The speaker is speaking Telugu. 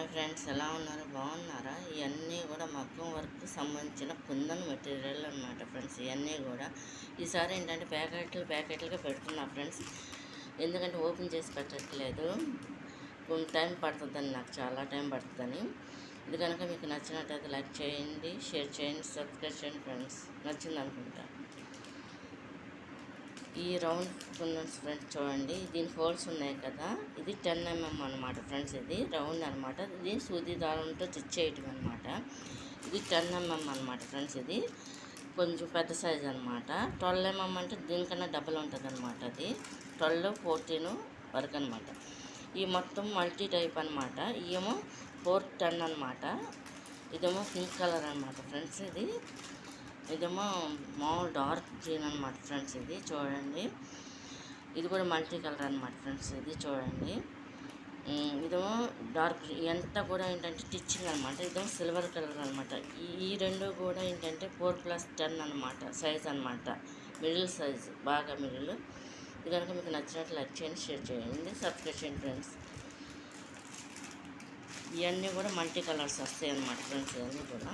హాయ్ ఫ్రెండ్స్, ఎలా ఉన్నారు? బాగున్నారా? ఇవన్నీ కూడా మగ్గం వర్క్ సంబంధించిన కుందన్ మెటీరియల్ అనమాట ఫ్రెండ్స్. ఇవన్నీ కూడా ఈసారి ఏంటంటే ప్యాకెట్లుగా పెడుతున్నా ఫ్రెండ్స్. ఎందుకంటే ఓపెన్ చేసి పెట్టట్లేదు, కొంచెం టైం పడుతుందని, నాకు చాలా టైం పడుతుందని. ఇది కనుక మీకు నచ్చినట్టయితే లైక్ చేయండి, షేర్ చేయండి, సబ్స్క్రైబ్ చేయండి ఫ్రెండ్స్. నచ్చింది అనుకుంటా. ఈ రౌండ్ కుందన్స్ ఫ్రెండ్స్ చూడండి, దీని హోల్స్ ఉన్నాయి కదా, ఇది 10 mm అనమాట ఫ్రెండ్స్. ఇది రౌండ్ అనమాట, ఇది సూది దారంతో స్టిచ్ చేయటం అనమాట. ఇది 10 mm అనమాట ఫ్రెండ్స్. ఇది కొంచెం పెద్ద సైజ్ అనమాట. 12 mm అంటే దీనికన్నా డబల్ ఉంటుంది అనమాట. అది 12, 14 వరకు అనమాట. ఈ మొత్తం మల్టీ టైప్ అనమాట. ఇవేమో 410 అనమాట. ఇదేమో పింక్ కలర్ అనమాట ఫ్రెండ్స్. ఇదేమో మామూలు డార్క్ గ్రీన్ అనమాట ఫ్రెండ్స్. ఇది చూడండి, ఇది కూడా మల్టీ కలర్ అనమాట ఫ్రెండ్స్. ఇది చూడండి, ఇదేమో డార్క్ ఎంత కూడా ఏంటంటే స్టిచ్చింగ్ అనమాట. ఇదేమో సిల్వర్ కలర్ అనమాట. ఈ రెండు కూడా ఏంటంటే 4+10 అనమాట సైజ్ అనమాట. మిడిల్ సైజ్, బాగా మిడిల్. ఇది కనుక మీకు నచ్చినట్లు లైక్ చేయండి, షేర్ చేయండి, సబ్స్క్రైబ్ చేయండి ఫ్రెండ్స్. ఇవన్నీ కూడా మల్టీ కలర్స్ వస్తాయి అన్నమాట ఫ్రెండ్స్. ఇవన్నీ కూడా